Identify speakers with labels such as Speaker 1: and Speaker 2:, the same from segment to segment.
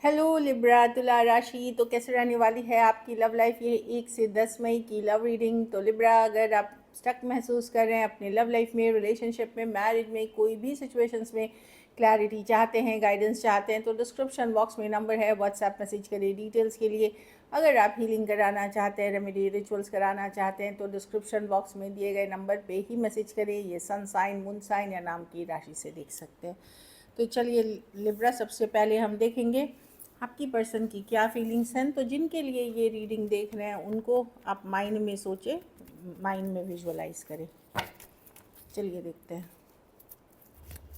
Speaker 1: Hello Libra तुला राशि। तो कैसे रहने वाली है आपकी लव लाइफ ये 1 से 10 मई की लव रीडिंग। तो लिब्रा, अगर आप स्टक महसूस कर रहे हैं अपने लव लाइफ में, रिलेशनशिप में, मैरिज में, कोई भी सिचुएशंस में क्लैरिटी चाहते हैं, गाइडेंस चाहते हैं, तो डिस्क्रिप्शन बॉक्स में नंबर है, व्हाट्सएप मैसेज करिए डिटेल्स के लिए। अगर आप हीलिंग कराना चाहते हैं, रेमेडी रिचुअल्स कराना चाहते हैं, तो डिस्क्रिप्शन बॉक्स में दिए गए नंबर पे ही मैसेज करें। ये सन साइन, मून साइन या नाम की राशि से देख सकते हैं। तो चलिए लिब्रा, सबसे पहले हम देखेंगे आपकी पर्सन की क्या फीलिंग्स हैं। तो जिनके लिए ये रीडिंग देख रहे हैं उनको आप माइंड में सोचें, माइंड में विजुअलाइज करें। चलिए देखते हैं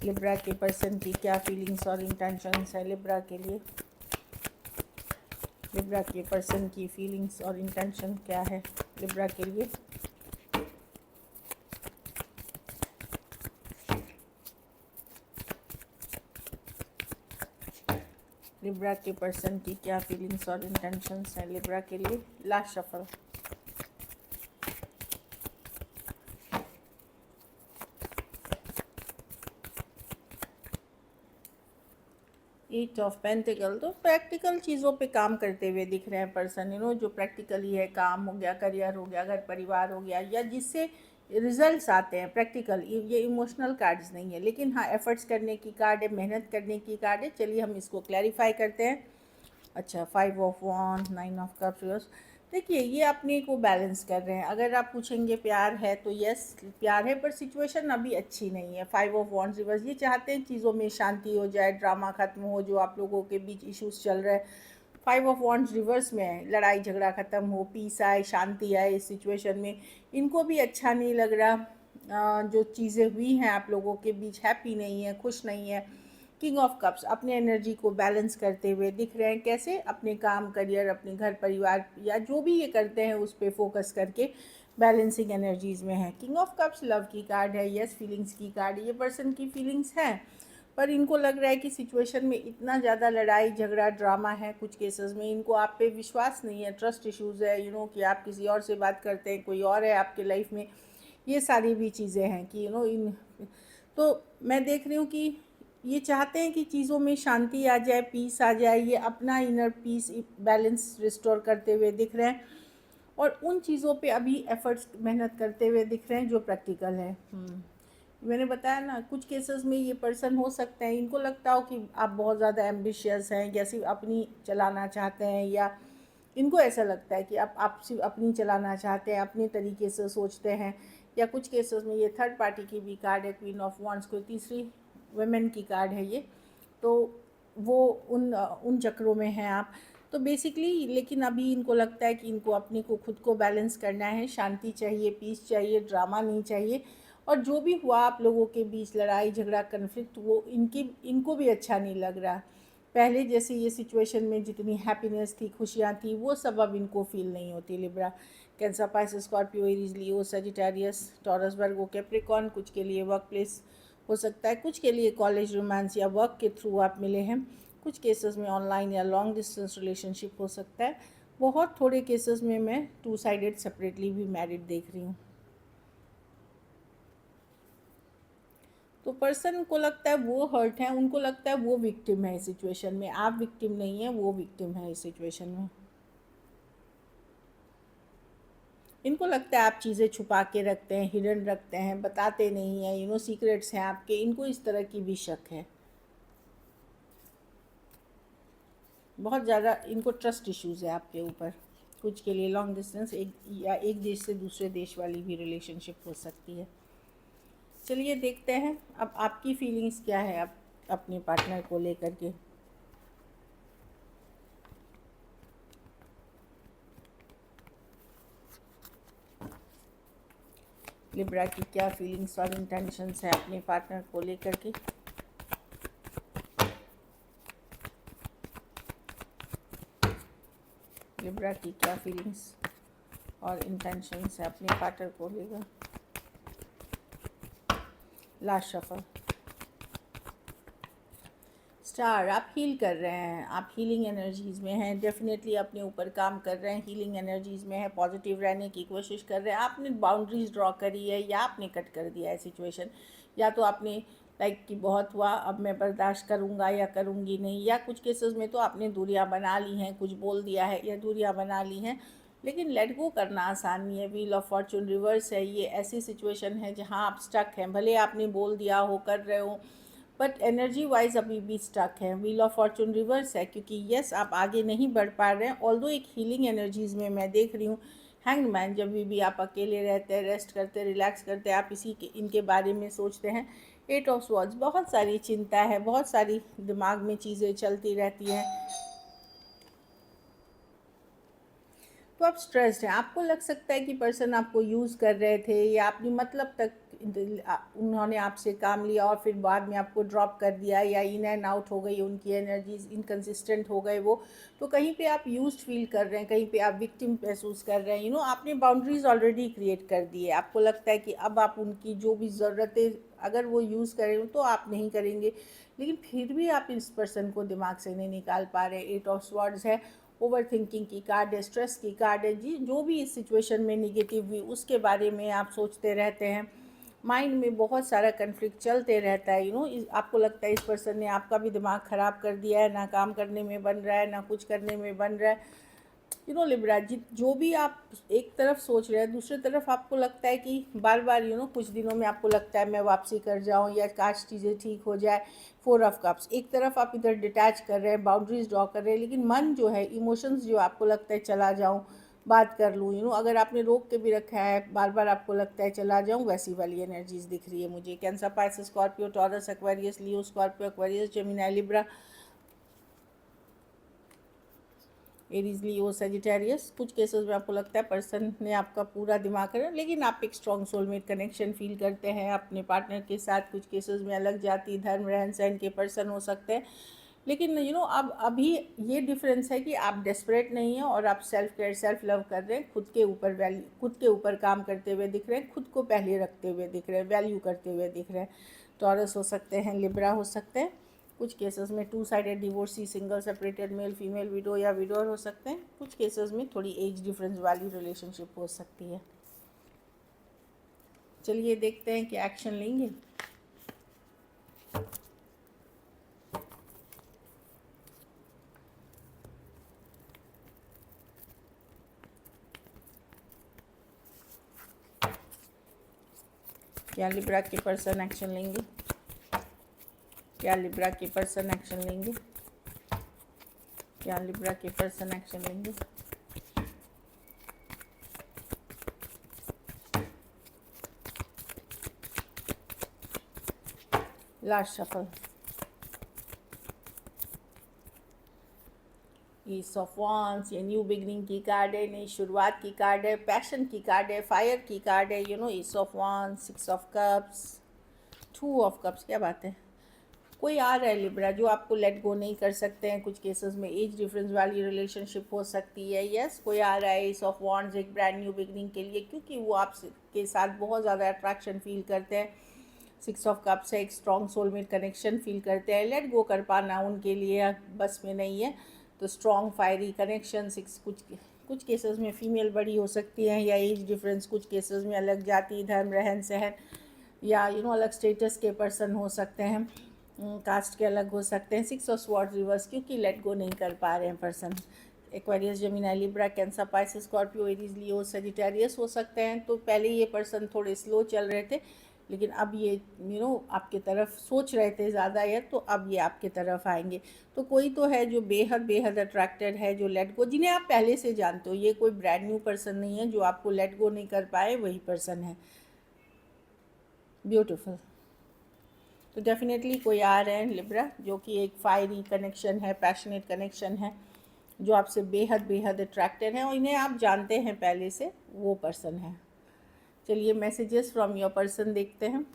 Speaker 1: लिब्रा के पर्सन की क्या फीलिंग्स और इंटेंशंस है लिब्रा के लिए। लिब्रा के पर्सन की फीलिंग्स और इंटेंशन क्या है लिब्रा के लिए। लिब्रा के पर्सन की क्या फीलिंग्स और इंटेंशंस हैं लिब्रा के लिए। Last shuffle. Eight of pentacle. तो प्रैक्टिकल चीज़ों पे काम करते हुए दिख रहे हैं पर्सन, जो प्रैक्टिकली है, काम हो गया, करियर हो गया, घर परिवार हो गया, या जिससे रिजल्ट्स आते हैं प्रैक्टिकल। ये इमोशनल कार्ड्स नहीं है, लेकिन हाँ एफर्ट्स करने की कार्ड है, मेहनत करने की कार्ड है। चलिए हम इसको क्लैरिफाई करते हैं। अच्छा, 5 ऑफ वॉन्ड्स, 9 ऑफ कप्स। देखिए, ये अपने को बैलेंस कर रहे हैं। अगर आप पूछेंगे प्यार है तो यस प्यार है, पर सिचुएशन अभी अच्छी नहीं है। 5 ऑफ वॉन्ड्स रिवर्स, ये चाहते हैं चीज़ों में शांति हो जाए, ड्रामा खत्म हो, जो आप लोगों के बीच इश्यूज चल रहे हैं 5 ऑफ वॉन्ड्स रिवर्स में है, लड़ाई झगड़ा ख़त्म हो, पीस आए, शांति आए इस सिचुएशन में। इनको भी अच्छा नहीं लग रहा। जो चीज़ें हुई हैं आप लोगों के बीच, हैप्पी नहीं है, खुश नहीं है। किंग ऑफ कप्स अपने एनर्जी को बैलेंस करते हुए दिख रहे हैं। कैसे? अपने काम, करियर, अपने घर परिवार या जो भी ये करते हैं उस पर फोकस करके बैलेंसिंग एनर्जीज में है। किंग ऑफ कप्स लव की कार्ड है, यस फीलिंग्स की कार्ड। ये पर्सन की फीलिंग्स हैं, पर इनको लग रहा है कि सिचुएशन में इतना ज़्यादा लड़ाई झगड़ा ड्रामा है कुछ केसेस में, इनको आप पे विश्वास नहीं है, ट्रस्ट इश्यूज़ है, कि आप किसी और से बात करते हैं, कोई और है आपके लाइफ में। ये सारी भी चीज़ें हैं कि इन तो मैं देख रही हूँ कि ये चाहते हैं कि चीज़ों में शांति आ जाए, पीस आ जाए। ये अपना इनर पीस, बैलेंस रिस्टोर करते हुए दिख रहे हैं, और उन चीज़ों पे अभी एफर्ट्स, मेहनत करते हुए दिख रहे हैं जो प्रैक्टिकल है। मैंने बताया ना, कुछ केसेस में ये पर्सन हो सकते हैं, इनको लगता हो कि आप बहुत ज़्यादा एम्बिशियस हैं, या सिर्फ अपनी चलाना चाहते हैं, या इनको ऐसा लगता है कि आप सिर्फ अपनी चलाना चाहते हैं, अपने तरीके से सोचते हैं। या कुछ केसेस में ये थर्ड पार्टी की भी कार्ड है, क्वीन ऑफ वॉन्ड्स, कोई तीसरी वुमेन की कार्ड है ये। तो वो उन चक्रों में हैं आप। तो बेसिकली, लेकिन अभी इनको लगता है कि इनको अपने को खुद को बैलेंस करना है, शांति चाहिए, पीस चाहिए, ड्रामा नहीं चाहिए। और जो भी हुआ आप लोगों के बीच, लड़ाई झगड़ा कन्फ्लिक्ट, वो इनको भी अच्छा नहीं लग रहा। पहले जैसे ये सिचुएशन में जितनी हैप्पीनेस थी, खुशियाँ थी, वो सब अब इनको फील नहीं होती। Libra, Cancer, Pisces, Scorpio, Aries, Leo, Sagittarius, Taurus, Virgo, Capricorn. कुछ के लिए वर्क प्लेस हो सकता है, कुछ के लिए कॉलेज रोमांस या वर्क के थ्रू आप मिले हैं, कुछ केसेस में ऑनलाइन या लॉन्ग डिस्टेंस रिलेशनशिप हो सकता है। बहुत थोड़े केसेस में मैं 2 साइडेड सेपरेटली भी मैरिड देख रही हूँ। तो पर्सन को लगता है वो हर्ट है, उनको लगता है वो विक्टिम है इस सिचुएशन में। आप विक्टिम नहीं है, वो विक्टिम है इस सिचुएशन में। इनको लगता है आप चीज़ें छुपा के रखते हैं, हिडन रखते हैं, बताते नहीं हैं, सीक्रेट्स हैं आपके। इनको इस तरह की भी शक है। बहुत ज़्यादा इनको ट्रस्ट इश्यूज़ है आपके ऊपर। कुछ के लिए लॉन्ग डिस्टेंस, एक देश से दूसरे देश वाली भी रिलेशनशिप हो सकती है। चलिए देखते हैं अब आपकी फीलिंग्स क्या है अब अपने पार्टनर को लेकर के। लिब्रा की क्या फीलिंग्स और इंटेंशंस है अपने पार्टनर को लेकर के। लिब्रा की क्या फीलिंग्स और इंटेंशंस है अपने पार्टनर को लेकर। Last shuffle. स्टार, आप हील कर रहे हैं, आप हीलिंग एनर्जीज़ में हैं, डेफिनेटली अपने ऊपर काम कर रहे हैं, हीलिंग एनर्जीज़ में है, पॉजिटिव रहने की कोशिश कर रहे हैं। आपने बाउंड्रीज ड्रॉ करी है, या आपने कट कर दिया है सिचुएशन, या तो आपने लाइक कि बहुत हुआ, अब मैं बर्दाश्त करूँगा या करूँगी नहीं, या कुछ केसेस में तो आपने दूरियां बना ली हैं, कुछ बोल दिया है या दूरियां बना ली हैं, लेकिन लेट गो करना आसान नहीं है। व्हील ऑफ फॉर्चून रिवर्स है, ये ऐसी सिचुएशन है जहाँ आप स्टक हैं, भले आपने बोल दिया हो, कर रहे हो, बट एनर्जी वाइज अभी भी स्टक है। व्हील ऑफ फॉर्चून रिवर्स है क्योंकि यस आप आगे नहीं बढ़ पा रहे हैं, ऑल्दो एक हीलिंग एनर्जीज़ में मैं देख रही हूँ। हैंग्ड मैन, जब भी आप अकेले रहते हैं, रेस्ट करते, रिलैक्स करते हैं, आप इनके बारे में सोचते हैं। एट ऑफ स्वॉर्ड्स, बहुत सारी चिंता है, बहुत सारी दिमाग में चीज़ें चलती रहती हैं, तो आप स्ट्रेस्ड हैं। आपको लग सकता है कि पर्सन आपको यूज़ कर रहे थे, या अपनी मतलब तक उन्होंने आपसे काम लिया और फिर बाद में आपको ड्रॉप कर दिया, या इन एंड आउट हो गई उनकी एनर्जीज, इनकन्सिस्टेंट हो गए वो, तो कहीं पे आप यूज्ड फील कर रहे हैं, कहीं पे आप विक्टिम महसूस कर रहे हैं। आपने बाउंड्रीज ऑलरेडी क्रिएट कर दी है। आपको लगता है कि अब आप उनकी जो भी ज़रूरतें अगर वो यूज़ करें तो आप नहीं करेंगे, लेकिन फिर भी आप इस पर्सन को दिमाग से नहीं निकाल पा रहे। एट ऑफ स्वॉर्ड्स है, ओवर थिंकिंग की कार्ड है, स्ट्रेस की कार्ड है जी। जो भी इस सिचुएशन में निगेटिव हुई उसके बारे में आप सोचते रहते हैं, माइंड में बहुत सारा कन्फ्लिक्ट चलते रहता है। आपको लगता है इस पर्सन ने आपका भी दिमाग ख़राब कर दिया है, ना काम करने में बन रहा है, ना कुछ करने में बन रहा है। लिब्रा जी, जो भी आप एक तरफ सोच रहे हैं, दूसरी तरफ आपको लगता है कि बार बार कुछ दिनों में आपको लगता है मैं वापसी कर जाऊं या काश चीज़ें ठीक हो जाए। फोर ऑफ कप्स, एक तरफ आप इधर डिटैच कर रहे हैं, बाउंड्रीज ड्रॉ कर रहे हैं, लेकिन मन जो है, इमोशंस जो आपको लगता है चला जाऊं, बात कर लूँ, अगर आपने रोक के भी रखा है, बार बार आपको लगता है चला जाऊँ, वैसी वाली एनर्जीज दिख रही है मुझे। Cancer, Pisces, Scorpio, Taurus, Aquarius, Leo, Scorpio, Aquarius, Gemini, Libra, Aries, Leo, Sagittarius. कुछ केसेस में आपको लगता है पर्सन ने आपका पूरा दिमाग कर, लेकिन आप एक स्ट्रॉन्ग सोलमेट कनेक्शन फील करते हैं अपने पार्टनर के साथ। कुछ केसेस में अलग जाति, धर्म, रहन सहन के पर्सन हो सकते हैं, लेकिन अब अभी ये डिफरेंस है कि आप डेस्परेट नहीं हैं और आप सेल्फ केयर, सेल्फ लव कर रहे हैं, खुद के ऊपर वैल्यू, खुद के ऊपर काम करते हुए दिख रहे हैं, खुद को पहले रखते हुए दिख रहे हैं, वैल्यू करते हुए दिख रहे हैं। टॉरस हो सकते हैं, लिब्रा हो सकते हैं। कुछ केसेस में two sided divorcee, single, separated, male female, window या विडोर हो सकते हैं। कुछ केसेस में थोड़ी एज डिफरेंस वाली रिलेशनशिप हो सकती है। चलिए देखते हैं कि एक्शन लेंगे। क्या लिब्रा के पर्सन एक्शन लेंगे? क्या लिब्रा के पर्सन एक्शन लेंगे? क्या लिब्रा के पर्सन एक्शन लेंगे? Last shuffle, is of wands, ये न्यू बिगनिंग की कार्ड है, नई शुरुआत की कार्ड है, पैशन की कार्ड है, फायर की कार्ड है। Ace of wands, six of cups, two of cups. क्या बात है, कोई आ रहा है लिब्रा जो आपको लेट गो नहीं कर सकते हैं। कुछ केसेस में एज डिफरेंस वाली रिलेशनशिप हो सकती है। यस, कोई आ रहा है ईस ऑफ वांड्स एक ब्रांड न्यू बिगनिंग के लिए, क्योंकि वो आपके साथ बहुत ज़्यादा अट्रैक्शन फील करते हैं। सिक्स ऑफ कप्स से एक स्ट्रॉन्ग सोलमेट कनेक्शन फील करते हैं। लेट गो कर पाना उनके लिए बस में नहीं है, तो स्ट्रॉन्ग फायरी कनेक्शन। सिक्स, कुछ केसेस में फीमेल बड़ी हो सकती हैं, या एज डिफरेंस, कुछ केसेस में अलग जाति, धर्म, रहन सहन, या अलग स्टेटस के पर्सन हो सकते हैं, कास्ट के अलग हो सकते हैं। सिक्स ऑफ स्वॉर्ड्स रिवर्स, क्योंकि लेट गो नहीं कर पा रहे हैं person. Aquarius, Gemini, Libra, Cancer, Pisces, Scorpio, Aries, Leo, Sagittarius हो सकते हैं। तो पहले ये पर्सन थोड़े स्लो चल रहे थे, लेकिन अब ये आपके तरफ सोच रहे थे ज़्यादा है, तो अब ये आपके तरफ आएंगे। तो कोई तो है जो बेहद बेहद अट्रैक्टेड है, जो लेट गो, जिन्हें आप पहले से जानते हो। ये कोई ब्रांड न्यू पर्सन नहीं है जो आपको लेट गो नहीं कर पाए, वही पर्सन है। ब्यूटीफुल। तो डेफिनेटली कोई आ रहे हैं लिब्रा जो कि एक फायरी कनेक्शन है, पैशनेट कनेक्शन है, जो आपसे बेहद बेहद अट्रैक्टेड हैं और इन्हें आप जानते हैं पहले से, वो पर्सन है। चलिए मैसेजेस फ्रॉम योर पर्सन देखते हैं।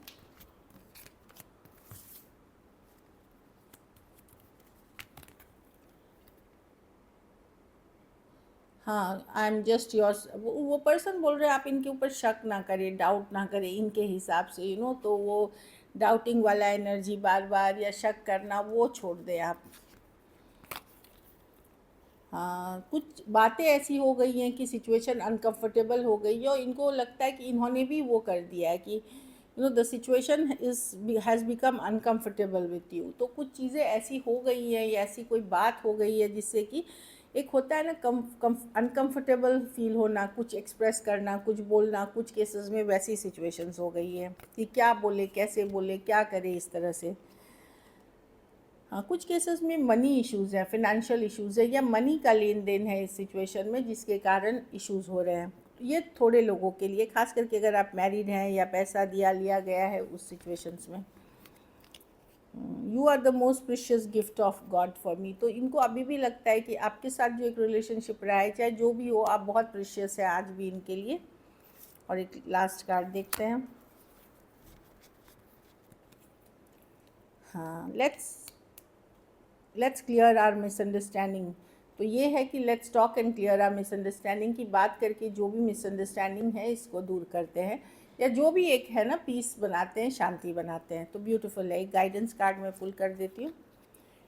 Speaker 1: हाँ, आई एम जस्ट योर्स। वो पर्सन बोल रहे हैं आप इनके ऊपर शक ना करें, डाउट ना करें इनके हिसाब से, तो वो डाउटिंग वाला एनर्जी बार बार या शक करना वो छोड़ दें आप। हाँ, कुछ बातें ऐसी हो गई हैं कि सिचुएशन अनकंफर्टेबल हो गई है और इनको लगता है कि इन्होंने भी वो कर दिया है कि the situation has become uncomfortable with you. तो कुछ चीज़ें ऐसी हो गई हैं या ऐसी कोई बात हो गई है जिससे कि एक होता है ना अनकम्फर्टेबल फील होना, कुछ एक्सप्रेस करना, कुछ बोलना। कुछ केसेस में वैसी सिचुएशंस हो गई है कि क्या बोले, कैसे बोले, क्या करे, इस तरह से। हाँ, कुछ केसेस में मनी इश्यूज़ हैं, फिनेंशियल इश्यूज़ है, या मनी का लेन देन है इस सिचुएशन में जिसके कारण इश्यूज़ हो रहे हैं। ये थोड़े लोगों के लिए, खास करके अगर आप मैरिड हैं या पैसा लिया गया है उस सिचुएशंस में। You are the most precious gift of God for me. तो इनको अभी भी लगता है कि आपके साथ जो एक रिलेशनशिप रहा है, चाहे जो भी हो, आप बहुत प्रीशियस है आज भी इनके लिए। और एक लास्ट कार्ड देखते हैं। हाँ, लेट्स क्लियर आर मिसअंडरस्टैंडिंग। तो ये है कि let's talk and clear our misunderstanding, की बात करके जो भी मिसअंडरस्टैंडिंग है इसको दूर करते हैं, या जो भी एक है ना पीस बनाते हैं, शांति बनाते हैं। तो ब्यूटीफुल है। एक गाइडेंस कार्ड मैं पुल कर देती हूँ।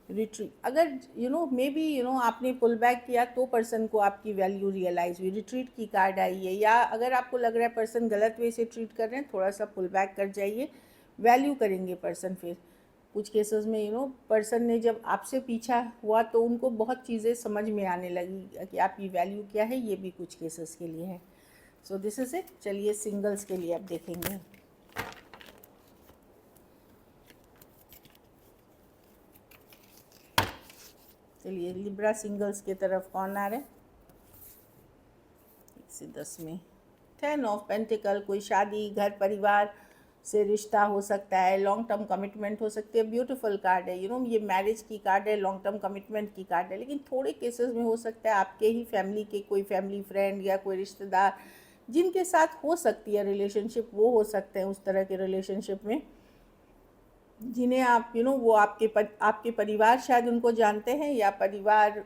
Speaker 1: रिट्रीट, अगर मे बी आपने पुल बैक किया तो पर्सन को आपकी वैल्यू रियलाइज हुई, रिट्रीट की कार्ड आई है। या अगर आपको लग रहा है पर्सन गलत वे से ट्रीट कर रहे हैं, थोड़ा सा पुल बैक कर जाइए, वैल्यू करेंगे पर्सन फिर। कुछ केसेस में पर्सन ने जब आपसे पीछा हुआ तो उनको बहुत चीज़ें समझ में आने लगी कि आपकी वैल्यू क्या है। ये भी कुछ केसेस के लिए है। So this is it. चलिए सिंगल्स के लिए अब देखेंगे। चलिए लिब्रा सिंगल्स की तरफ कौन आ रहे हैं? 1 से 10 में 10 ऑफ पेंटिकल। कोई शादी, घर परिवार से रिश्ता हो सकता है, लॉन्ग टर्म कमिटमेंट हो सकती है। ब्यूटीफुल कार्ड है। ये मैरिज की कार्ड है, लॉन्ग टर्म कमिटमेंट की कार्ड है। लेकिन थोड़े केसेस में हो सकता है आपके ही फैमिली के कोई फैमिली फ्रेंड या कोई रिश्तेदार जिनके साथ हो सकती है रिलेशनशिप, वो हो सकते हैं उस तरह के रिलेशनशिप में जिन्हें आप वो आपके परिवार शायद उनको जानते हैं, या परिवार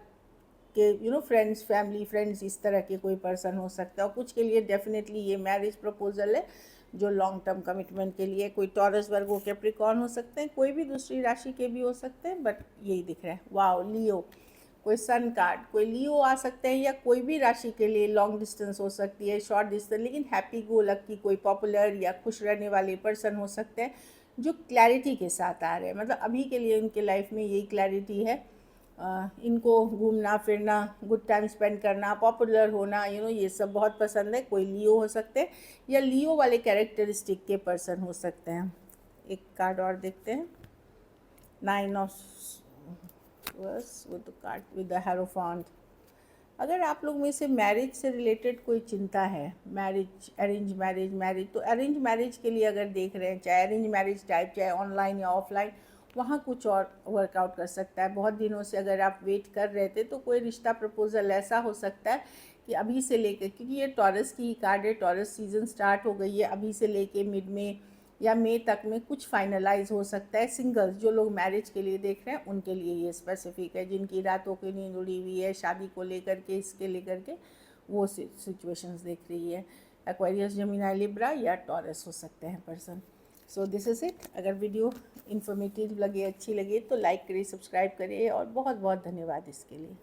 Speaker 1: के फ्रेंड्स, फैमिली फ्रेंड्स, इस तरह के कोई पर्सन हो सकता है। और कुछ के लिए डेफिनेटली ये मैरिज प्रपोजल है जो लॉन्ग टर्म कमिटमेंट के लिए। कोई टॉरस, वर्गो, कैप्रिकॉर्न हो सकते हैं, कोई भी दूसरी राशि के भी हो सकते हैं, बट यही दिख रहा है। वाओ, लियो। कोई सन कार्ड, कोई लियो आ सकते हैं, या कोई भी राशि के लिए लॉन्ग डिस्टेंस हो सकती है, शॉर्ट डिस्टेंस, लेकिन हैप्पी गो लकी, कोई पॉपुलर या खुश रहने वाले पर्सन हो सकते हैं जो क्लैरिटी के साथ आ रहे हैं। मतलब अभी के लिए उनके लाइफ में यही क्लैरिटी है। इनको घूमना फिरना, गुड टाइम स्पेंड करना, पॉपुलर होना, ये सब बहुत पसंद है। कोई लियो हो सकते हैं, या लियो वाले कैरेक्टरिस्टिक के पर्सन हो सकते हैं। एक कार्ड और देखते हैं। 9 ऑफ बस वो तो कार्ड विद द हेरोफांट। अगर आप लोग में से मैरिज से रिलेटेड कोई चिंता है, मैरिज, अरेंज मैरिज, तो अरेंज मैरिज के लिए अगर देख रहे हैं, चाहे अरेंज मैरिज टाइप, चाहे ऑनलाइन या ऑफलाइन, वहाँ कुछ और वर्कआउट कर सकता है। बहुत दिनों से अगर आप वेट कर रहे थे तो कोई रिश्ता प्रपोजल ऐसा हो सकता है कि अभी से लेकर, क्योंकि ये टॉरस की कार्ड है, टॉरस सीज़न स्टार्ट हो गई है, अभी से लेके मिड में या मई तक में कुछ फाइनलाइज हो सकता है। सिंगल्स, जो लोग मैरिज के लिए देख रहे हैं उनके लिए ये स्पेसिफिक है, जिनकी रातों की नींद उड़ी हुई है शादी को लेकर के, इसके लेकर के, वो सिचुएशंस देख रही है। एक्वेरियस, जेमिनी, लिब्रा या टॉरस हो सकते हैं person. So this is it. अगर वीडियो इन्फॉर्मेटिव लगे, अच्छी लगे तो लाइक करिए, सब्सक्राइब करिए, और बहुत बहुत धन्यवाद इसके लिए।